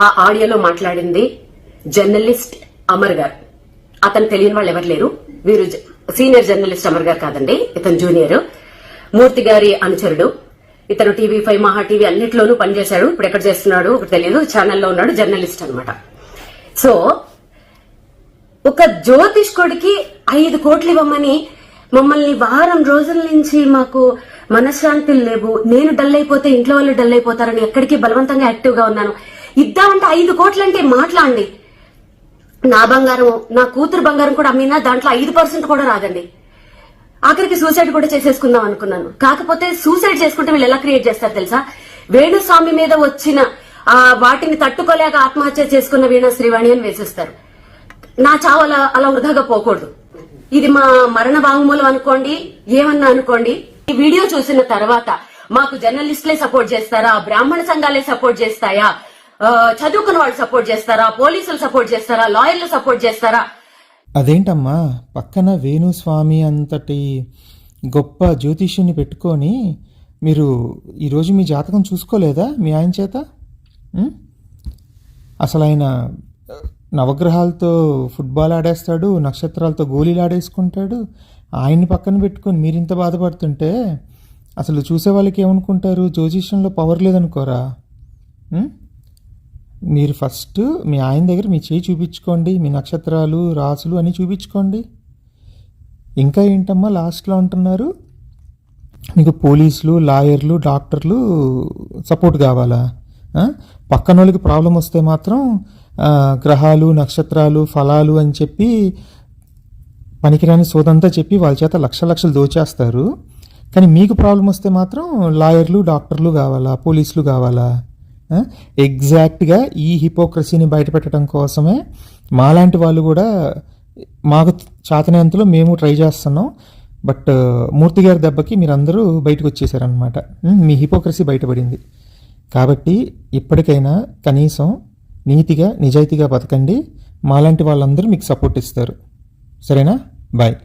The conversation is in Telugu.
ఆ ఆడియోలో మాట్లాడింది జర్నలిస్ట్ అమర్ గారు. అతను తెలియని వాళ్ళు ఎవరు లేరు. వీరు సీనియర్ జర్నలిస్ట్ అమర్ గారు కాదండి, ఇతను జూనియర్. మూర్తి గారి అనుచరుడు. ఇతను TV5, మహా టీవీ అన్నిట్లోనూ పనిచేశాడు. ఇప్పుడు ఎక్కడ చేస్తున్నాడు ఇప్పుడు తెలియదు. ఛానల్లో ఉన్నాడు, జర్నలిస్ట్ అనమాట. సో ఒక జ్యోతిష్కుడికి 5 కోట్లు ఇవ్వమని మమ్మల్ని వారం రోజుల నుంచి మాకు మనశ్శాంతులు లేవు, నేను డల్ అయిపోతే ఇంట్లో వాళ్ళు డల్ అయిపోతారని ఎక్కడికి బలవంతంగా యాక్టివ్ గా ఉన్నాను. ఇద్దామంటే 5 కోట్లు అంటే మాట్లాడండి. నా బంగారం, నా కూతురు బంగారం కూడా అమ్మినా దాంట్లో 5% కూడా రాదండి. ఆఖరికి సూసైడ్ కూడా చేసేసుకుందాం అనుకున్నాను. కాకపోతే సూసైడ్ చేసుకుంటే వీళ్ళు ఎలా క్రియేట్ చేస్తారు తెలుసా? వేణుస్వామి మీద వచ్చిన వాటిని తట్టుకోలేక ఆత్మహత్య చేసుకున్న వీణ శ్రీవాణి అని వేసేస్తారు. నా చావు అలా వృధాగా పోకూడదు. ఇది మా మరణ వాంగ్మూలం అనుకోండి, ఏమన్నా అనుకోండి. ఈ వీడియో చూసిన తర్వాత మాకు జర్నలిస్టులే సపోర్ట్ చేస్తారా, బ్రాహ్మణ సంఘాలే సపోర్ట్ చేస్తాయా, చదువుకున్న వాళ్ళు సపోర్ట్ చేస్తారా, పోలీసులు సపోర్ట్ చేస్తారా, లాయర్లు సపోర్ట్ చేస్తారా? అదేంటమ్మా, పక్కన వేణుస్వామి అంతటి గొప్ప జ్యోతిష్యుని పెట్టుకొని మీరు ఈరోజు మీ జాతకం చూసుకోలేదా మీ ఆయన చేత? అసలు ఆయన నవగ్రహాలతో ఫుట్బాల్ ఆడేస్తాడు, నక్షత్రాలతో గోళీలు ఆడేసుకుంటాడు. ఆయన్ని పక్కన పెట్టుకొని మీరు ఇంత బాధపడుతుంటే అసలు చూసే వాళ్ళకి ఏమనుకుంటారు? జ్యోతిష్యంలో పవర్ లేదనుకోరా? మీరు ఫస్ట్ మీ ఆయన దగ్గర మీ చేయి చూపించుకోండి, మీ నక్షత్రాలు రాసులు అని చూపించుకోండి. ఇంకా ఏంటమ్మా లాస్ట్లో అంటున్నారు మీకు పోలీసులు, లాయర్లు, డాక్టర్లు సపోర్ట్ కావాలా? పక్కన వాళ్ళకి ప్రాబ్లం వస్తే మాత్రం గ్రహాలు, నక్షత్రాలు, ఫలాలు అని చెప్పి పనికిరాని సోదంతా చెప్పి వాళ్ళ చేత లక్షలు దోచేస్తారు. కానీ మీకు ప్రాబ్లం వస్తే మాత్రం లాయర్లు, డాక్టర్లు కావాలా, పోలీసులు కావాలా? ఎగ్జాక్ట్గా ఈ హిపోక్రసీని బయటపెట్టడం కోసమే మాలాంటి వాళ్ళు కూడా మాకు చాతనేంతలో మేము ట్రై చేస్తున్నాం. బట్ మూర్తి గారి దెబ్బకి మీరందరూ బయటకు వచ్చేసారనమాట. మీ హిపోక్రసీ బయటపడింది. కాబట్టి ఇప్పటికైనా కనీసం నీతిగా, నిజాయితీగా బతకండి. మాలాంటి వాళ్ళందరూ మీకు సపోర్ట్ ఇస్తారు. సరేనా? బాయ్.